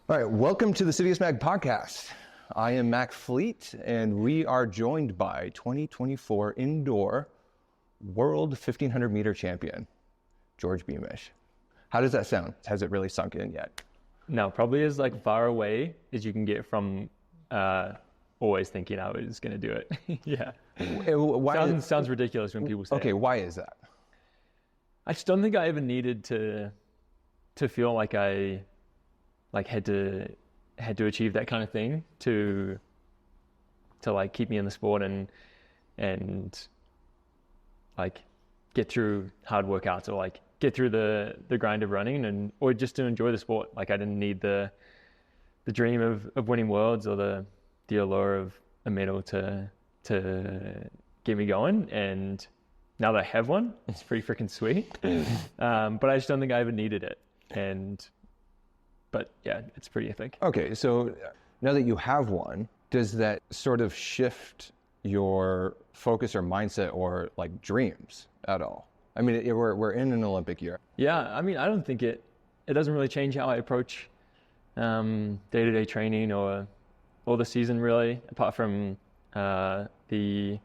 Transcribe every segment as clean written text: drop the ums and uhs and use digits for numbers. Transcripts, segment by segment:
All right, welcome to the CITIUS MAG Podcast. I am Mac Fleet, and we are joined by 2024 Indoor World 1500 meter champion, George Beamish. How does that sound? Has it really sunk in yet? No, probably as far away as you can get from always thinking I was going to do it. Yeah. Sounds ridiculous when people say Okay, why is that? I just don't think I ever needed to feel like I had to achieve that kind of thing to keep me in the sport and get through hard workouts or get through the grind of running or just to enjoy the sport. I didn't need the dream of winning worlds or the allure of a medal to get me going. And now that I have one, it's pretty freaking sweet. But I just don't think I ever needed it. But yeah, it's pretty epic. Okay, so now that you have one, does that sort of shift your focus or mindset or dreams at all? I mean, we're in an Olympic year. Yeah, I mean, I don't think it doesn't really change how I approach day-to-day training or the season really, apart from the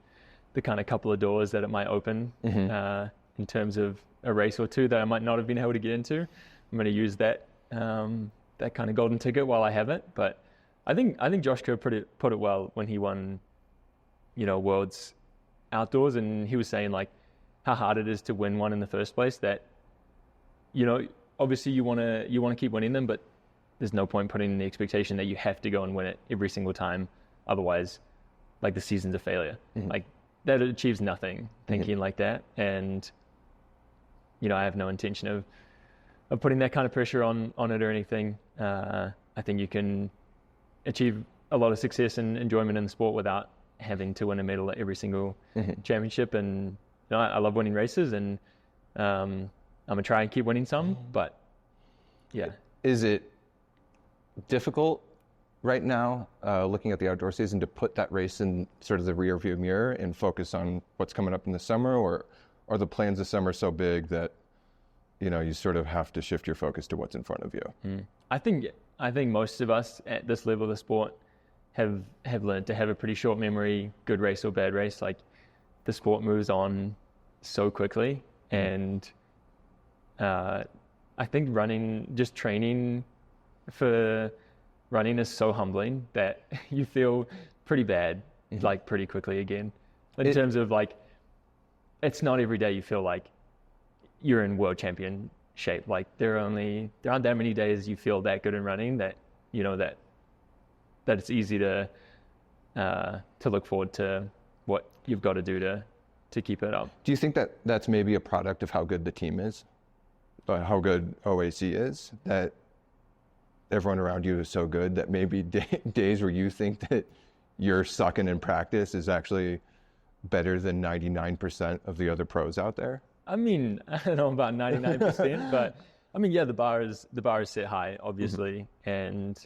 kind of couple of doors that it might open in terms of a race or two that I might not have been able to get into. I'm going to use that kind of golden ticket while I have it. But I think Josh Kerr put it well when he won, Worlds outdoors, and he was saying how hard it is to win one in the first place. That obviously you want to keep winning them, but there's no point putting in the expectation that you have to go and win it every single time. Otherwise, the season's a failure. That achieves nothing thinking like that. And I have no intention of putting that kind of pressure on it or anything. I think you can achieve a lot of success and enjoyment in the sport without having to win a medal at every single championship. And I love winning races, and I'm gonna try and keep winning some. But yeah, is it difficult right now, looking at the outdoor season, to put that race in sort of the rear view mirror and focus on what's coming up in the summer, or are the plans this summer so big that you sort of have to shift your focus to what's in front of you? I think most of us at this level of the sport have learned to have a pretty short memory, good race or bad race. The sport moves on so quickly, and I think just training for running is so humbling that you feel pretty bad pretty quickly again. In terms of it's not every day you feel like you're in world champion shape. There aren't that many days you feel that good in running that that it's easy to look forward to what you've got to do to keep it up. Do you think that that's maybe a product of how good the team is, how good OAC is, that everyone around you is so good that maybe days where you think that you're sucking in practice is actually better than 99% of the other pros out there? I mean, I don't know about 99%, but I mean, yeah, the bar is set high, obviously, and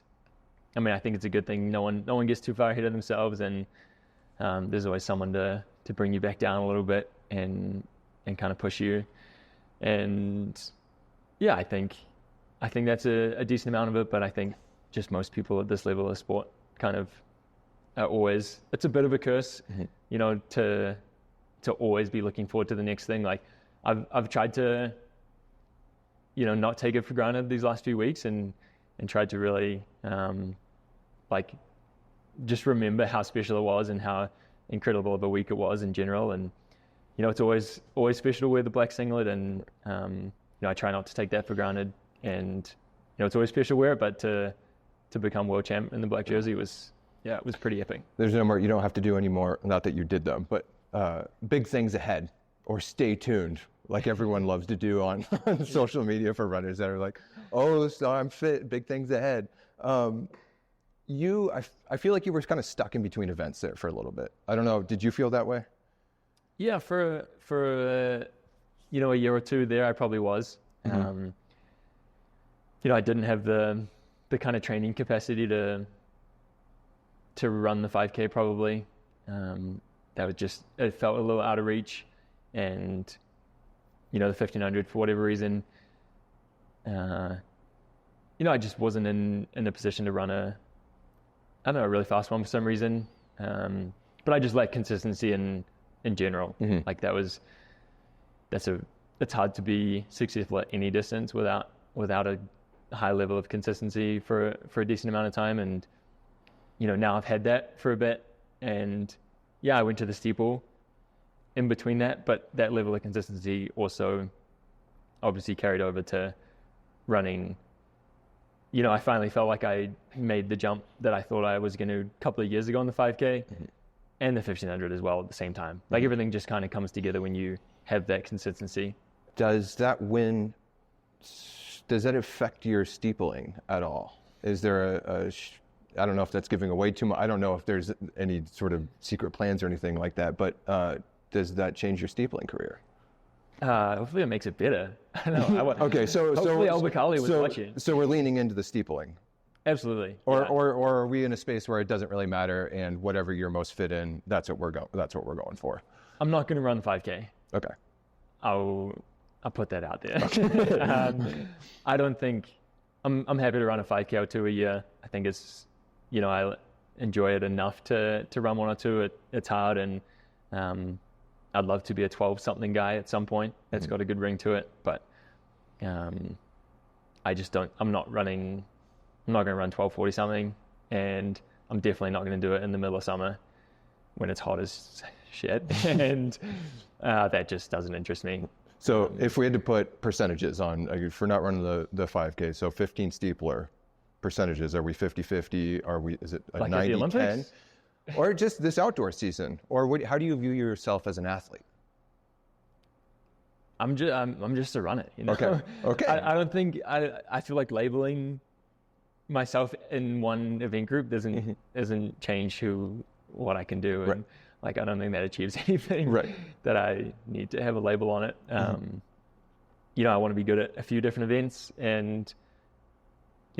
I mean, I think it's a good thing. No one gets too far ahead of themselves, and there's always someone to bring you back down a little bit and kind of push you. And yeah, I think that's a decent amount of it, but I think just most people at this level of sport kind of are always, it's a bit of a curse, to always be looking forward to the next thing. I've tried to, not take it for granted these last few weeks and tried to really, just remember how special it was and how incredible of a week it was in general. And, it's always special to wear the black singlet, and, I try not to take that for granted. And, it's always special to wear it, but to become world champ in the black jersey was pretty epic. There's no more, you don't have to do any more, not that you did them, but big things ahead, or stay tuned, like everyone loves to do on social media for runners that are like, oh, so I'm fit, big things ahead. I feel like you were kind of stuck in between events there for a little bit. I don't know, did you feel that way? Yeah, for a year or two there, I probably was. I didn't have the kind of training capacity to run the 5K probably. That was just, it felt a little out of reach. And, the 1500 for whatever reason, I just wasn't in a position to run a really fast one for some reason. But I just like consistency in general. Like it's hard to be successful at any distance without a high level of consistency for a decent amount of time. And, now I've had that for a bit, and yeah, I went to the steeple in between that, but that level of consistency also obviously carried over to running. I finally felt like I made the jump that I thought I was going to a couple of years ago on the 5K and the 1500 as well at the same time. Like everything just kind of comes together when you have that consistency. Does that affect your steepling at all? Is there I don't know if that's giving away too much. I don't know if there's any sort of secret plans or anything like that, but does that change your steepling career? Hopefully it makes it better. I don't know. Okay, so hopefully Albacali was watching. So we're leaning into the steepling. Absolutely. Or are we in a space where it doesn't really matter, and whatever you're most fit in, that's what we're going for? I'm not going to run 5K. Okay. I'll put that out there. I don't think I'm happy to run a 5K or 2 a year. I think it's I enjoy it enough to run 1 or 2. It's hard, and I'd love to be a 12-something guy at some point. That's got a good ring to it, but I just don't. I'm not going to run 12:40 something, and I'm definitely not going to do it in the middle of summer when it's hot as shit, and that just doesn't interest me. So if we had to put percentages on, if we're not running the 5K, so 15 steepler percentages, are we 50-50? Is it a like 90-10? Or just this outdoor season? Or how do you view yourself as an athlete? I'm just a runner. Okay. I don't think I feel like labeling myself in one event group doesn't change what I can do. And, right. Like, I don't think that achieves anything right. that I need to have a label on it. I want to be good at a few different events, and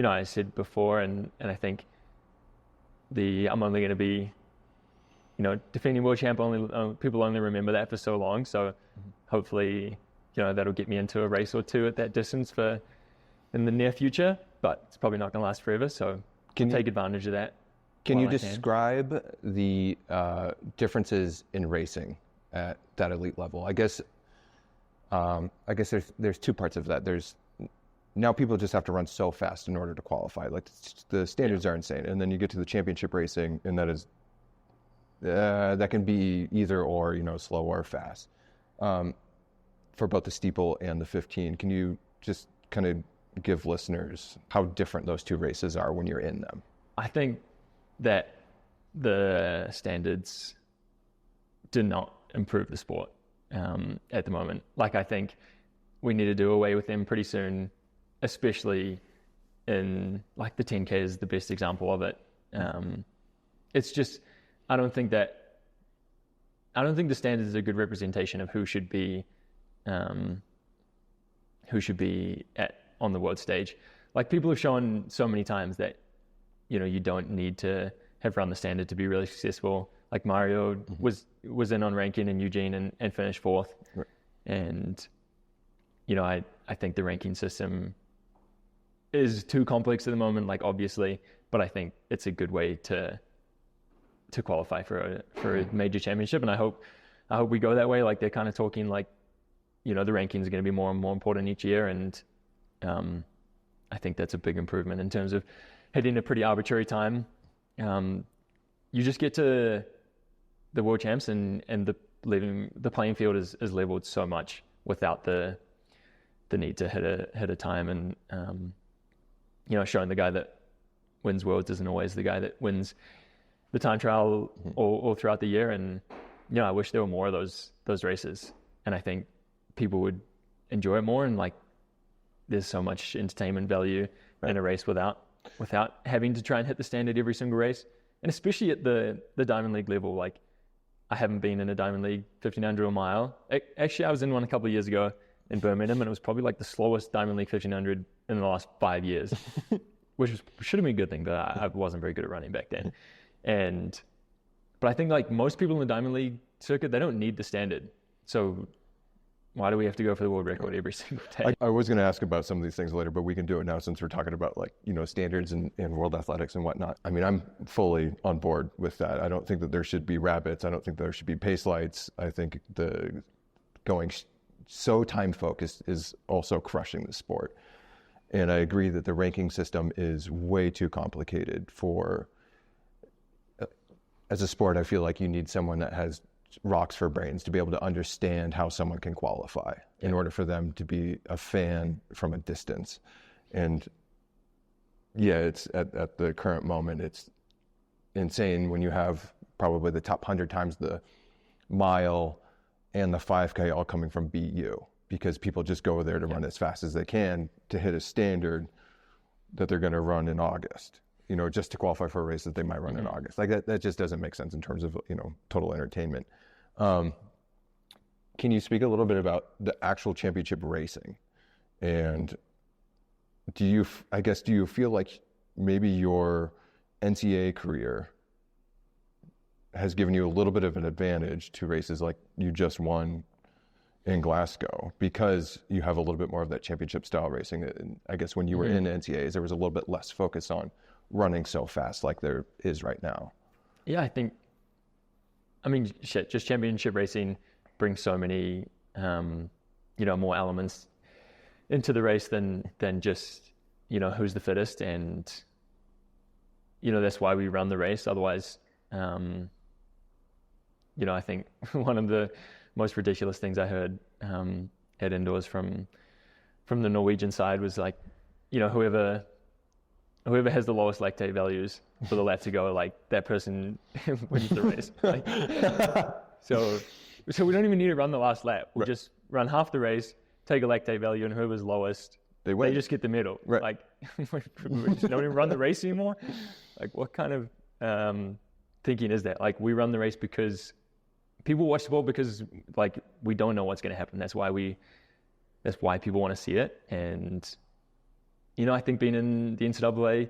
I said before, and I think I'm only going to be, defending world champ. People only remember that for so long. So hopefully, that'll get me into a race or 2 at that distance in the near future. But it's probably not going to last forever. So take advantage of that. Can you describe the differences in racing at that elite level? I guess there's 2 parts of that. Now people just have to run so fast in order to qualify. Like the standards are insane, and then you get to the championship racing, and that can be either or, slow or fast. For both the steeple and the 15, can you just kind of give listeners how different those 2 races are when you're in them? I think that the standards do not improve the sport at the moment. Like, I think we need to do away with them pretty soon, especially in, like, the 10K is the best example of it. It's just, I don't think the standards is a good representation of who should be on the world stage. Like, people have shown so many times that, you don't need to have run the standard to be really successful. Like Mario was in on ranking in Eugene and finished 4th. Right. And, I think the ranking system is too complex at the moment, like, obviously, but I think it's a good way to qualify for a major championship. And I hope we go that way. Like, they're kind of talking like, the rankings are going to be more and more important each year. And I think that's a big improvement in terms of hitting a pretty arbitrary time. You just get to the world champs and the playing field is leveled so much without the need to hit a time. And, showing the guy that wins worlds isn't always the guy that wins the time trial all throughout the year. And, I wish there were more of those races. And I think people would enjoy it more. And, like, there's so much entertainment value in a race without having to try and hit the standard every single race. And especially at the Diamond League level, like, I haven't been in a Diamond League 1500 or mile. Actually, I was in one a couple of years ago in Birmingham, and it was probably like the slowest Diamond League 1500 in the last 5 years, which should have been a good thing, but I wasn't very good at running back then. But I think, like, most people in the Diamond League circuit, they don't need the standard. So Why do we have to go for the world record every single day? I was going to ask about some of these things later, but we can do it now since we're talking about like, standards and world athletics and whatnot. I mean, I'm fully on board with that. I don't think that there should be rabbits. I don't think there should be pace lights. I think the going so time focused is also crushing the sport. And I agree that the ranking system is way too complicated for, as a sport, I feel like you need someone that has rocks for brains to be able to understand how someone can qualify in order for them to be a fan from a distance. And yeah, it's at the current moment, it's insane when you have probably the top 100 times the mile and the 5K all coming from BU, because people just go there to run as fast as they can to hit a standard that they're going to run in August, just to qualify for a race that they might run in August. Like that just doesn't make sense in terms of, total entertainment. Can you speak a little bit about the actual championship racing? And do you feel like maybe your NCAA career has given you a little bit of an advantage to races like you just won in Glasgow, because you have a little bit more of that championship style racing? And I guess when you were in NCAAs, there was a little bit less focus on running so fast like there is right now. Yeah, just championship racing brings so many, more elements into the race than just, who's the fittest. And, that's why we run the race. Otherwise, I think one of the most ridiculous things I heard at indoors from the Norwegian side was like, whoever has the lowest lactate values for the lap to go, like that person wins the race. So we don't even need to run the last lap. We'll just run half the race, take a lactate value, and whoever's lowest, they just get the medal. Right. Like, we just don't even run the race anymore. Like, what kind of thinking is that? Like, we run the race because people watch sport because, like, we don't know what's going to happen. That's why people want to see it. And I think being in the NCAA,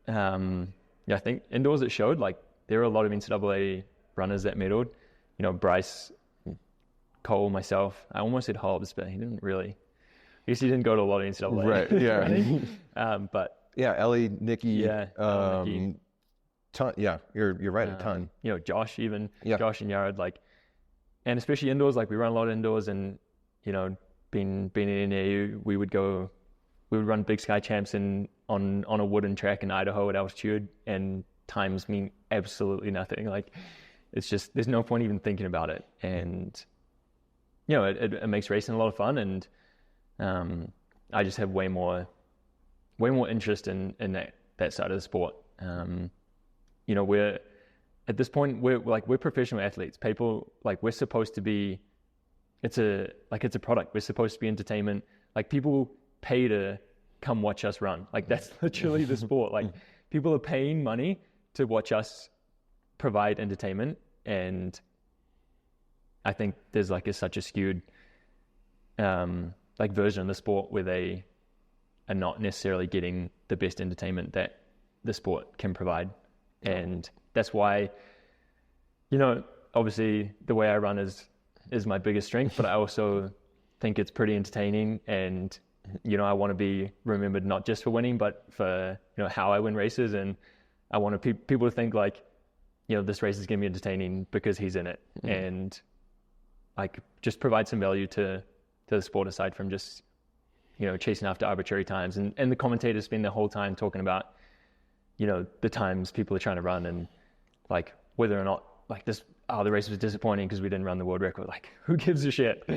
I think indoors it showed. Like, there were a lot of NCAA runners that medaled. Bryce, Cole, myself. I almost said Hobbs, but he didn't really. I guess he didn't go to a lot of NCAA. Right. Yeah. running. But yeah, Ellie, Nikki. Yeah. Nikki. Ton. Yeah, you're right. A ton. Josh even. Yeah. Josh and Yared, like, and especially indoors. Like, we run a lot of indoors, and being in NAU, we would run Big Sky Champs on a wooden track in Idaho at altitude, and times mean absolutely nothing. Like, it's just, there's no point even thinking about it. And, it makes racing a lot of fun. And I just have way more interest in that side of the sport. We're, at this point, we're professional athletes. People, like, we're supposed to be, it's a product. We're supposed to be entertainment. Like, people pay to come watch us run. Like, that's literally the sport. Like, people are paying money to watch us provide entertainment. And I think there's such a skewed version of the sport where they are not necessarily getting the best entertainment that the sport can provide. And that's why, obviously the way I run is my biggest strength, but I also think it's pretty entertaining. And I want to be remembered not just for winning, but for how I win races. And I want people to think like, this race is going to be entertaining because he's in it, and just provide some value to the sport aside from just chasing after arbitrary times. And the commentators spend the whole time talking about the times people are trying to run, and like whether or not the race was disappointing because we didn't run the world record. Like, who gives a shit?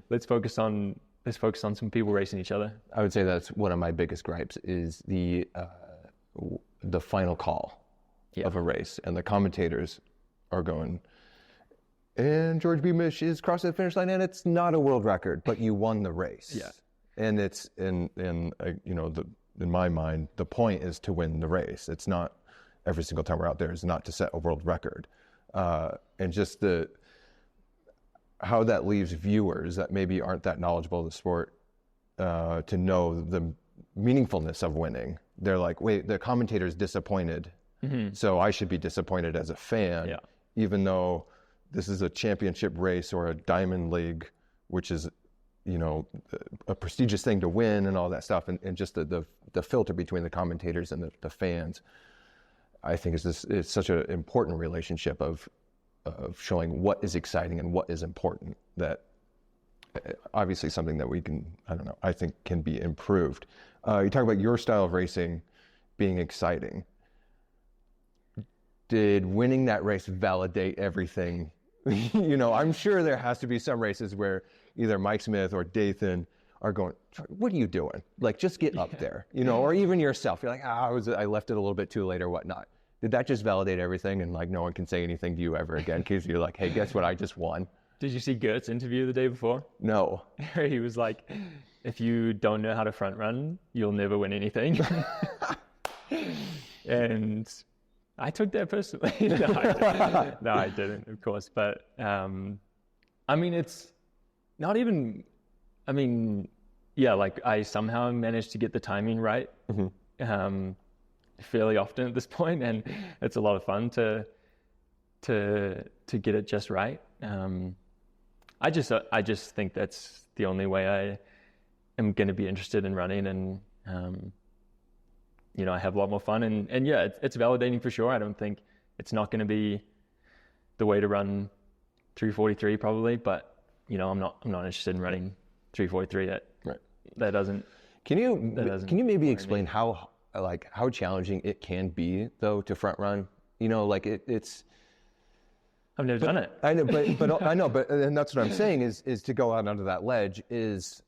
Let's focus on some people racing each other. I would say that's one of my biggest gripes is the final call of a race, and the commentators are going, and George Beamish is crossing the finish line, and it's not a world record, but you won the race. Yeah. And it's in my mind, the point is to win the race. It's not every single time we're out there is not to set a world record. And just how that leaves viewers that maybe aren't that knowledgeable of the sport to know the meaningfulness of winning. They're like, wait, the commentator's disappointed, so I should be disappointed as a fan, even though this is a championship race or a Diamond League which is, a prestigious thing to win and all that stuff, and just the filter between the commentators and the fans, I think is such an important relationship of showing what is exciting and what is important, that obviously something that we can, I think can be improved. You talk about your style of racing being exciting. Did winning that race validate everything? I'm sure there has to be some races where either Mike Smith or Dathan are going, what are you doing? Like, just get up there, or even yourself. You're like, I left it a little bit too late or whatnot. Did that just validate everything and like no one can say anything to you ever again because you're like, hey, guess what? I just won. Did you see Gert's interview the day before? No. He was like, if you don't know how to front run, you'll never win anything. And I took that personally. No, I didn't, of course. But it's not even, like I somehow managed to get the timing right fairly often at this point, and it's a lot of fun to get it just right. I just think that's the only way I am going to be interested in running, and I have a lot more fun, and yeah, it's validating for sure. I don't think it's not going to be the way to run 343 probably, but I'm not interested in running 343. That doesn't. Can you maybe explain how challenging it can be though to front run? It's. I've never done it. I know, but I know, and that's what I'm saying is to go out onto that ledge is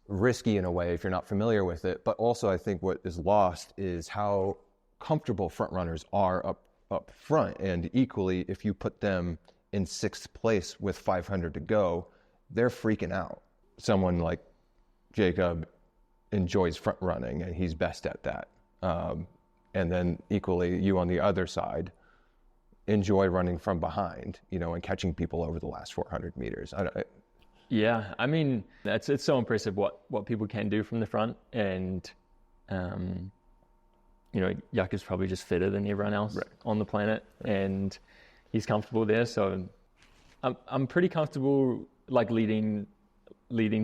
risky in a way if you're not familiar with it. But also, I think what is lost is how comfortable front runners are up front, and equally, if you put them in 6th place with 500 to go, they're freaking out. Someone like Jacob enjoys front running, and he's best at that. And then equally, you on the other side enjoy running from behind, and catching people over the last 400 meters. Yeah, it's so impressive what people can do from the front, and Jakob's probably just fitter than everyone else on the planet, and he's comfortable there. So I'm pretty comfortable like leading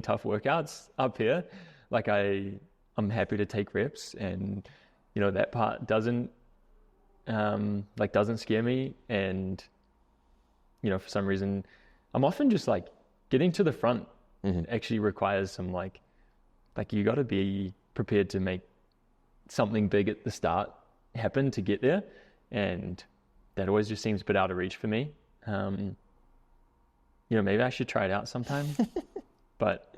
tough workouts up here. Like I'm happy to take reps, and that part doesn't scare me. And for some reason I'm often just like getting to the front actually requires some like you got to be prepared to make something big at the start happen to get there, and that always just seems a bit out of reach for me. Maybe I should try it out sometime. But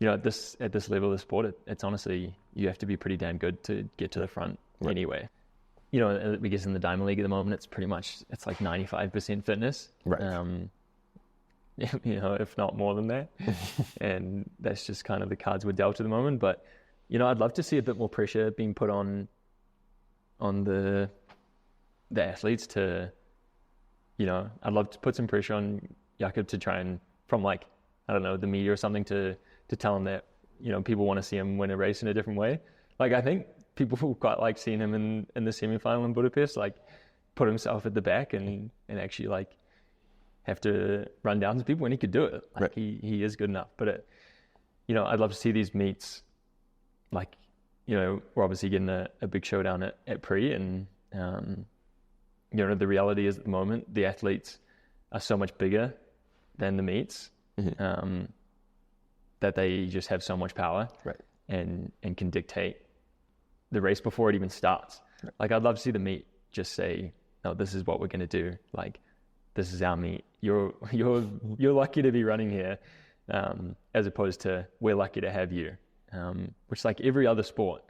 at this level of the sport, it's honestly, you have to be pretty damn good to get to the front anyway. I guess in the Diamond League at the moment, it's like 95% fitness. Right. If not more than that. And that's just kind of the cards we're dealt at the moment. But, I'd love to see a bit more pressure being put on the athletes to, I'd love to put some pressure on Jakob to try and, from like, I don't know, the media or something to tell him that, people want to see him win a race in a different way. Like, I think people will quite like seeing him in the semi-final in Budapest, like put himself at the back and actually like have to run down to people when he could do it. Like he is good enough. But, I'd love to see these meets, like, we're obviously getting a big showdown at Pre, and, the reality is at the moment, the athletes are so much bigger than the meets, that they just have so much power and can dictate the race before it even starts. Like, I'd love to see the meet just say, no, this is what we're going to do. Like, this is our meet. You're lucky to be running here, as opposed to we're lucky to have you. Which, like every other sport,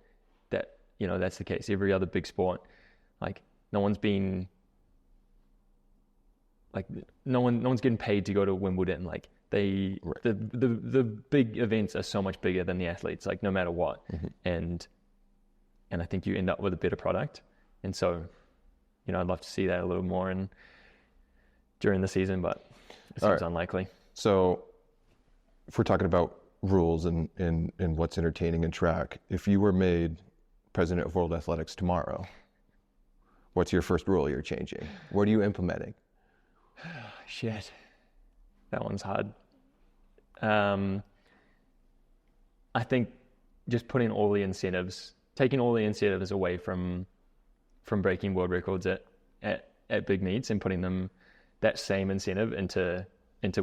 that's the case. Every other big sport, like no one's getting paid to go to Wimbledon. Like the big events are so much bigger than the athletes. Like no matter what, and I think you end up with a better product. And so, I'd love to see that a little more during the season, but it seems unlikely. So, if we're talking about rules and what's entertaining in track, if you were made president of World Athletics tomorrow, what's your first rule you're changing? What are you implementing? Shit. That one's hard. I think just taking all the incentives away from breaking world records at big meets and putting them that same incentive into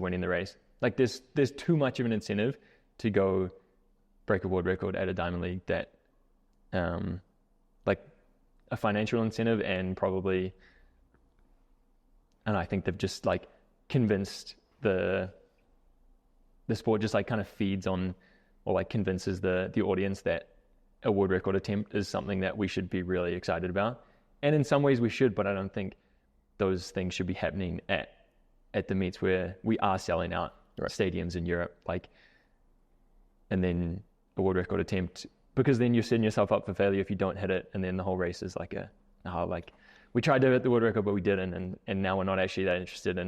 winning the race. Like there's too much of an incentive to go break a world record at a Diamond League that like a financial incentive and I think they've just like convinced the sport just like kind of feeds on or like convinces the audience that a world record attempt is something that we should be really excited about. And in some ways we should, but I don't think those things should be happening at the meets where we are selling out stadiums in Europe. Like, and then a world record attempt, because then you're setting yourself up for failure if you don't hit it. And then the whole race is like we tried to hit the world record, but we didn't. And now we're not actually that interested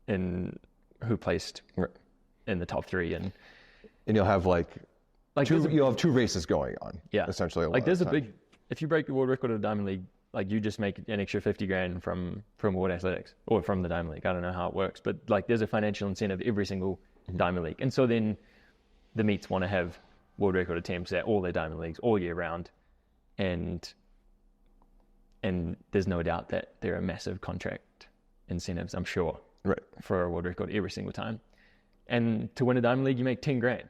in who placed in the top 3. And you'll have you'll have 2 races going on. Yeah. Essentially. Like there's if you break the world record of the Diamond League, like you just make an extra 50 grand from World Athletics or from the Diamond League. I don't know how it works, but like there's a financial incentive every single Diamond League. And so then the meets want to have world record attempts at all their Diamond Leagues all year round. And there's no doubt that there are massive contract incentives, I'm sure, for a world record every single time. And to win a Diamond League, you make 10 grand,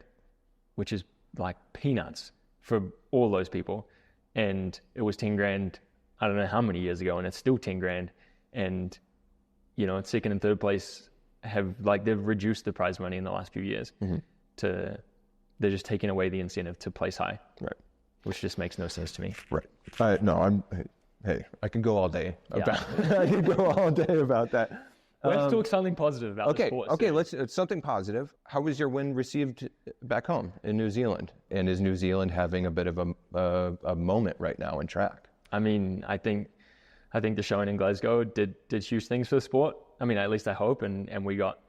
which is like peanuts for all those people. And it was 10 grand, I don't know how many years ago, and it's still 10 grand. And, you know, second and third place they've reduced the prize money in the last few years they're just taking away the incentive to place high. Right. Which just makes no sense to me. Right. I can go all day about that. Let's talk something positive about the sport. Okay, it's something positive. How was your win received back home in New Zealand? And is New Zealand having a bit of a moment right now in track? I mean, I think the showing in Glasgow did huge things for the sport. I mean, at least I hope, and we got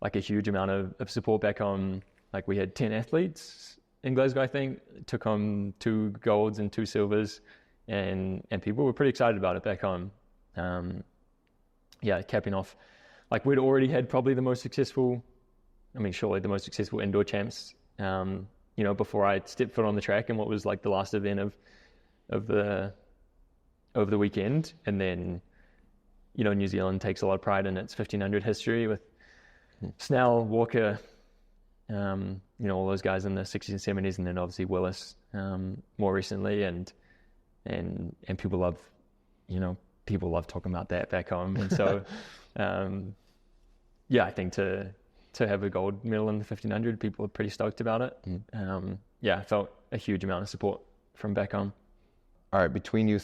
like a huge amount of support back home. Like we had 10 athletes in Glasgow, I think, took home 2 golds and 2 silvers, and people were pretty excited about it back home. Capping off, like we'd already had probably surely the most successful indoor champs, before I stepped foot on the track in what was like the last event of the weekend. And then, New Zealand takes a lot of pride in its 1500 history with Snell, Walker, all those guys in the 60s and 70s, and then obviously Willis more recently, and people love talking about that back home. And so I think to have a gold medal in the 1500, people are pretty stoked about it. I felt a huge amount of support from back home. All right, between you,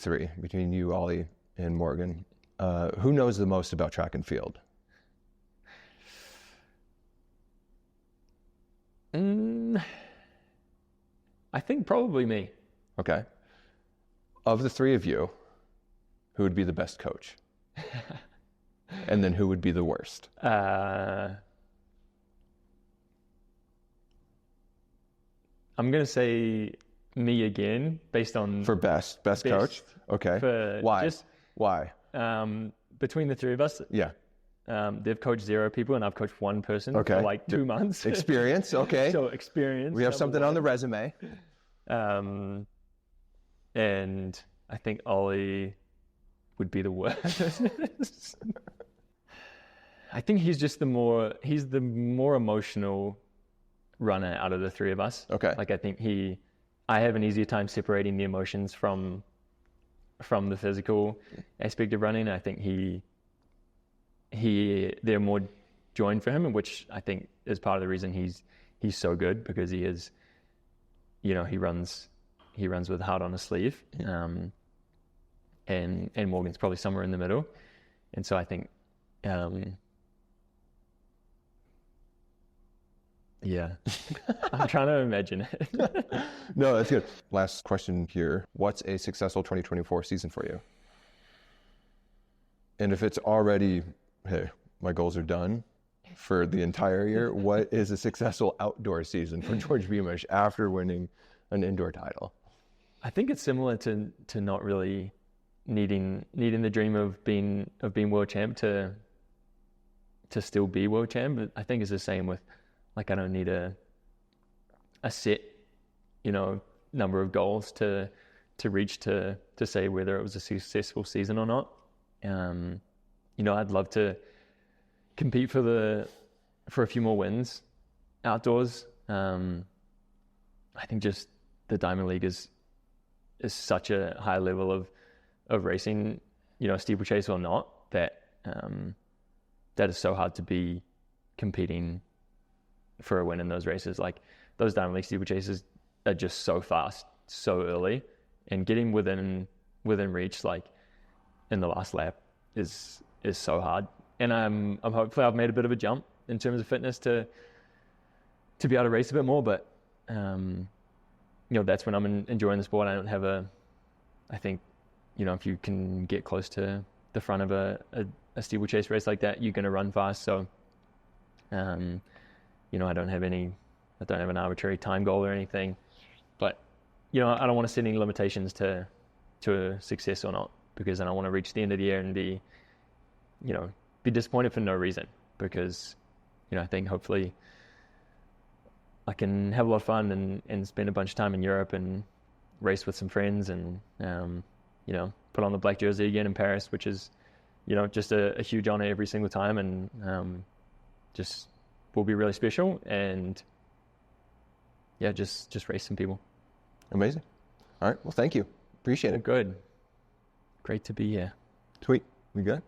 Ollie, and Morgan, who knows the most about track and field? I think probably me. Okay. Of the 3 of you, who would be the best coach? And then who would be the worst? I'm going to say me again, based on... For best coach? Okay. Why? Why? Between the 3 of us. Yeah. They've coached 0 people and I've coached 1 person for like 2 months. Experience, okay. So experience. We have something on the resume. And I think Ollie would be the worst. I think he's the more emotional runner out of the 3 of us. Okay. Like I think I have an easier time separating the emotions from the physical aspect of running. I think they're more joined for him, which I think is part of the reason he's so good, because he is, he runs with heart on his sleeve. And Morgan's probably somewhere in the middle. And so I think, I'm trying to imagine it. No, that's good. Last question here. What's a successful 2024 season for you? And if it's already, hey, my goals are done for the entire year, what is a successful outdoor season for George Beamish after winning an indoor title? I think it's similar to not really needing the dream of being world champ to to still be world champ. But I think it's the same with, like, I don't need a set, number of goals to reach to say whether it was a successful season or not. I'd love to compete for a few more wins outdoors. I think just the Diamond League is such a high level of racing, steeplechase or not, that is so hard to be competing for a win in those races. Like, those Diamond League steeplechases are just so fast, so early, and getting within reach, like in the last lap, is so hard. And I'm hopefully I've made a bit of a jump in terms of fitness to be able to race a bit more. But that's when I'm enjoying the sport. I don't have I think, if you can get close to the front of a steeplechase race like that, you're going to run fast. So, I don't have an arbitrary time goal or anything, but, I don't want to set any limitations to success or not, because I don't want to reach the end of the year and be disappointed for no reason, because, I think hopefully I can have a lot of fun and spend a bunch of time in Europe and race with some friends and, put on the black jersey again in Paris, which is, just a huge honor every single time, and just will be really special. And yeah, just race some people. Amazing. All right. Well, thank you. Appreciate it. Good. Great to be here. Sweet. We good?